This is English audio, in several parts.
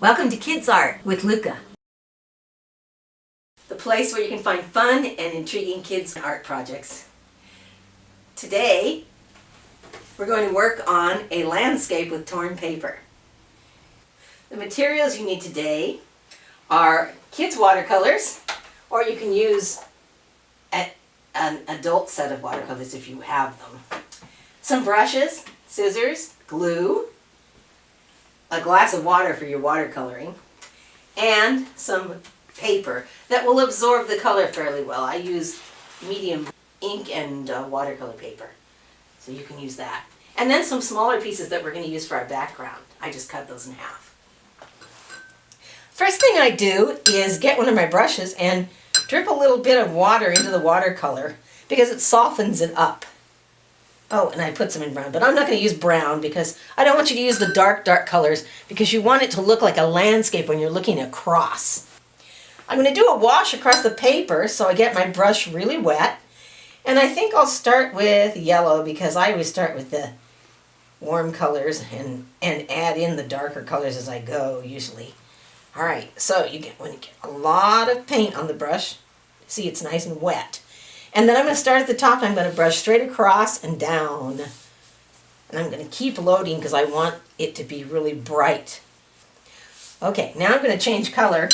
Welcome to Kids Art with Lucca, the place where you can find fun and intriguing kids art projects. Today, we're going to work on a landscape with torn paper. The materials you need today are kids' watercolors, or you can use an adult set of watercolors if you have them. Some brushes, scissors, glue, a glass of water for your watercoloring, and some paper that will absorb the color fairly well. I use medium ink and watercolor paper, so you can use that. And then some smaller pieces that we're going to use for our background. I just cut those in half. First thing I do is get one of my brushes and drip a little bit of water into the watercolor because it softens it up. Oh, and I put some in brown, but I'm not going to use brown because I don't want you to use the dark colors because you want it to look like a landscape when you're looking across. I'm going to do a wash across the paper so I get my brush really wet. And I think I'll start with yellow because I always start with the warm colors and add in the darker colors as I go usually. All right, so when you get a lot of paint on the brush, see it's nice and wet. And then I'm going to start at the top and I'm going to brush straight across and down. And I'm going to keep loading because I want it to be really bright. Okay, now I'm going to change color.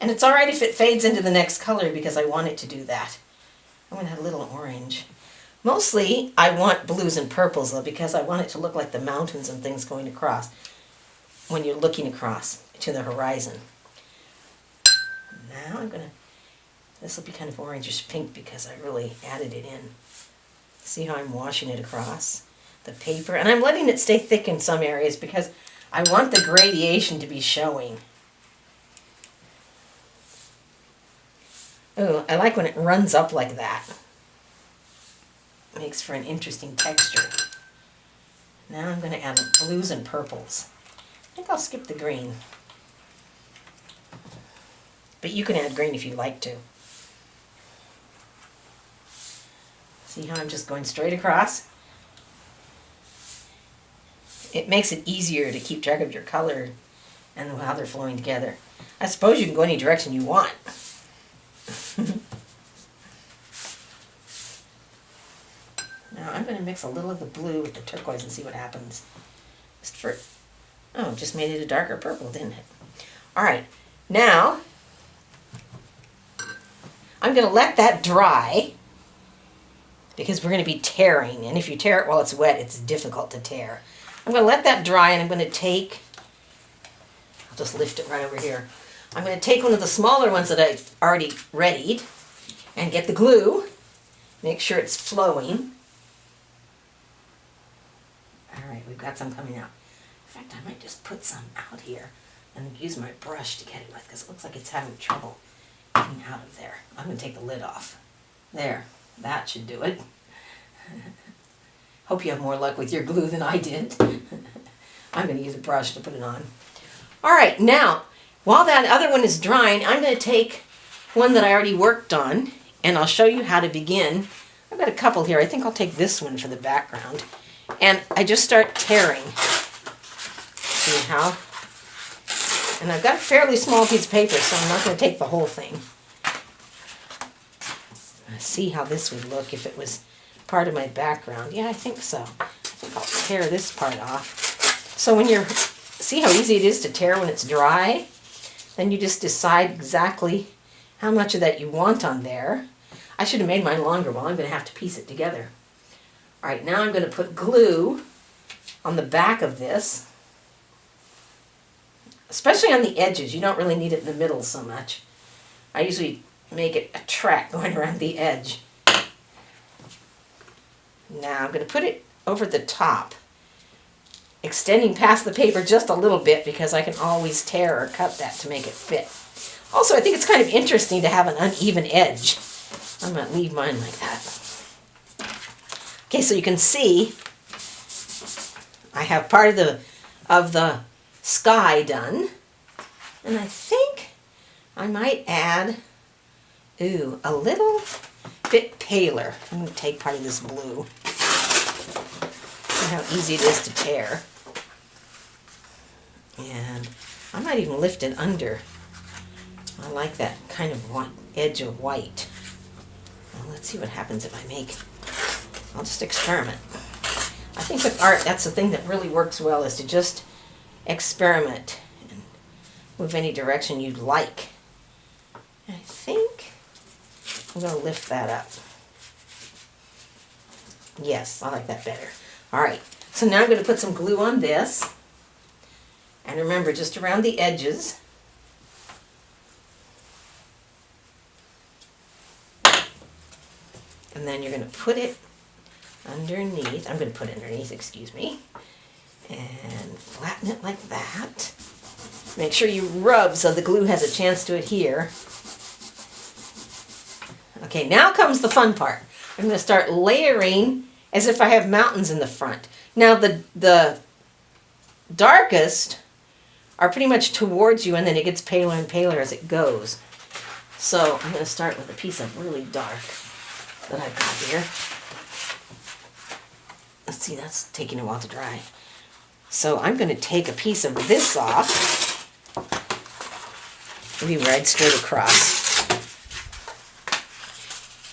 And it's alright if it fades into the next color because I want it to do that. I'm going to add a little orange. Mostly I want blues and purples though because I want it to look like the mountains and things going across when you're looking across to the horizon. Now I'm going to, this will be kind of orangish pink because I really added it in. See how I'm washing it across the paper? And I'm letting it stay thick in some areas because I want the gradation to be showing. Oh, I like when it runs up like that. It makes for an interesting texture. Now I'm going to add blues and purples. I think I'll skip the green. But you can add green if you like to. See how I'm just going straight across? It makes it easier to keep track of your color and how they're flowing together. I suppose you can go any direction you want. Now I'm going to mix a little of the blue with the turquoise and see what happens. Oh, just made it a darker purple, didn't it? All right, now I'm going to let that dry because we're going to be tearing, and if you tear it while it's wet, it's difficult to tear. I'm going to let that dry, and I'm going to take, I'll just lift it right over here. I'm going to take one of the smaller ones that I've already readied and get the glue, make sure it's flowing. All right, we've got some coming out. In fact, I might just put some out here and use my brush to get it with because it looks like it's having trouble getting out of there. I'm going to take the lid off. There, that should do it. Hope you have more luck with your glue than I did. I'm going to use a brush to put it on. All right, now, while that other one is drying, I'm going to take one that I already worked on, and I'll show you how to begin. I've got a couple here. I think I'll take this one for the background. And I just start tearing. See how? And I've got a fairly small piece of paper, so I'm not going to take the whole thing. See how this would look if it was part of my background. Yeah, I think so. I think I'll tear this part off. So when you're, see how easy it is to tear when it's dry? Then you just decide exactly how much of that you want on there. I should have made mine longer. Well, I'm going to have to piece it together. All right, now I'm going to put glue on the back of this, especially on the edges. You don't really need it in the middle so much. I usually make it a track going around the edge. Now I'm going to put it over the top, extending past the paper just a little bit because I can always tear or cut that to make it fit. Also, I think it's kind of interesting to have an uneven edge. I'm going to leave mine like that. Okay, so you can see I have part of the sky done, and I think I might add a little bit paler. I'm going to take part of this blue. See how easy it is to tear. And I might even lift it under. I like that kind of edge of white. Well, let's see what happens if I make. I'll just experiment. I think with art, that's the thing that really works well, is to just experiment and move any direction you'd like. I think I'm going to lift that up. Yes, I like that better. All right, so now I'm going to put some glue on this. And remember, just around the edges. And then you're going to put it underneath. I'm going to put it underneath, excuse me. And flatten it like that. Make sure you rub so the glue has a chance to adhere. Okay, now comes the fun part. I'm going to start layering as if I have mountains in the front. Now the darkest are pretty much towards you, and then it gets paler and paler as it goes. So I'm going to start with a piece of really dark that I've got here. Let's see, that's taking a while to dry. So I'm going to take a piece of this off. Maybe right straight across.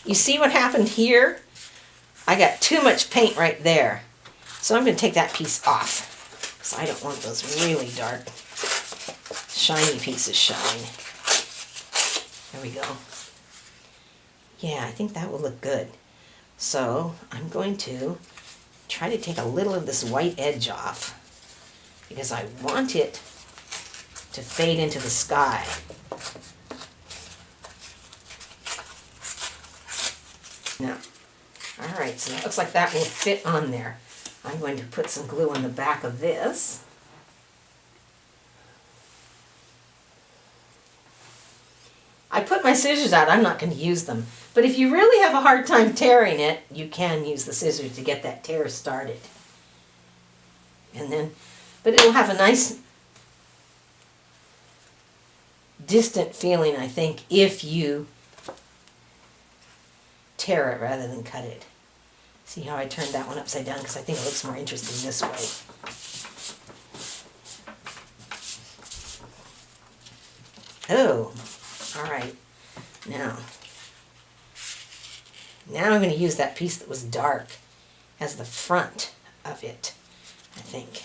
You see what happened here? I got too much paint right there. So I'm going to take that piece off, because I don't want those really dark, shiny pieces showing. There we go. Yeah, I think that will look good. So I'm going to try to take a little of this white edge off, because I want it to fade into the sky. Now, all right, so it looks like that will fit on there. I'm going to put some glue on the back of this. I put my scissors out, I'm not going to use them. But if you really have a hard time tearing it, you can use the scissors to get that tear started. And then, but it will have a nice distant feeling, I think, if you tear it rather than cut it. See how I turned that one upside down, because I think it looks more interesting this way. Oh, all right. Now I'm going to use that piece that was dark as the front of it, I think.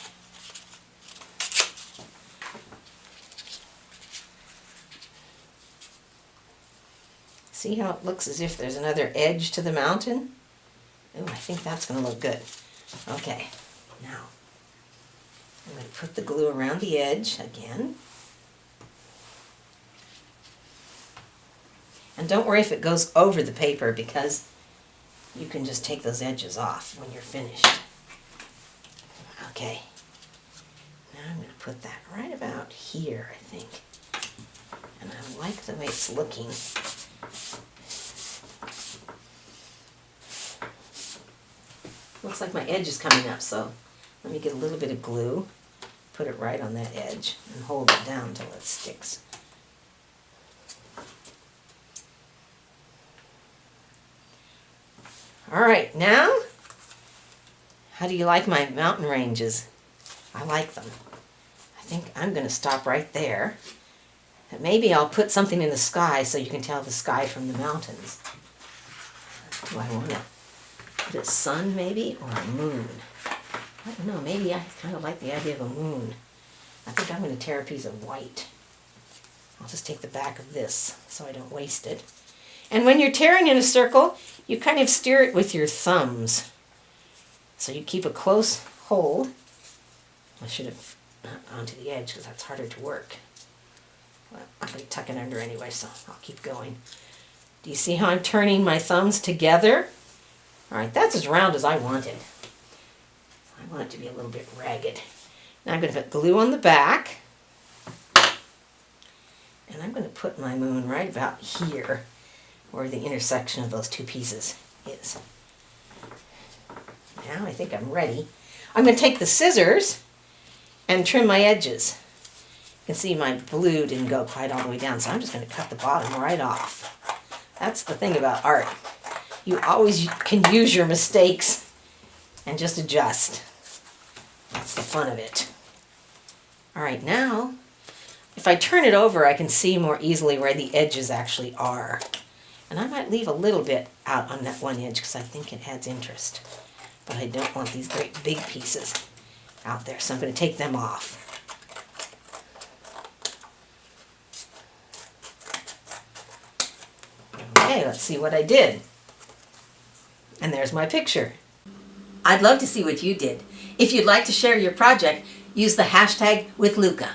See how it looks as if there's another edge to the mountain? Oh, I think that's going to look good. Okay, now I'm going to put the glue around the edge again. And don't worry if it goes over the paper, because you can just take those edges off when you're finished. Okay, now I'm going to put that right about here, I think. And I like the way it's looking. Looks like my edge is coming up, so let me get a little bit of glue, put it right on that edge, and hold it down until it sticks. All right, now, how do you like my mountain ranges? I like them. I think I'm going to stop right there. And maybe I'll put something in the sky so you can tell the sky from the mountains. Do I want to put a sun maybe, or a moon? I don't know, maybe I kind of like the idea of a moon. I think I'm going to tear a piece of white. I'll just take the back of this so I don't waste it. And when you're tearing in a circle, you kind of steer it with your thumbs. So you keep a close hold. I should have not gone to the edge, because that's harder to work. Well, I'm going to tuck it under anyway, so I'll keep going. Do you see how I'm turning my thumbs together? All right, that's as round as I want it. I want it to be a little bit ragged. Now I'm going to put glue on the back. And I'm going to put my moon right about here, where the intersection of those two pieces is. Now I think I'm ready. I'm going to take the scissors and trim my edges. You can see my blue didn't go quite all the way down, so I'm just going to cut the bottom right off. That's the thing about art. You always can use your mistakes and just adjust. That's the fun of it. All right, now, if I turn it over, I can see more easily where the edges actually are. And I might leave a little bit out on that one edge because I think it adds interest. But I don't want these great big pieces out there, so I'm going to take them off. Okay, let's see what I did. And there's my picture. I'd love to see what you did. If you'd like to share your project, use the hashtag #WithLucca.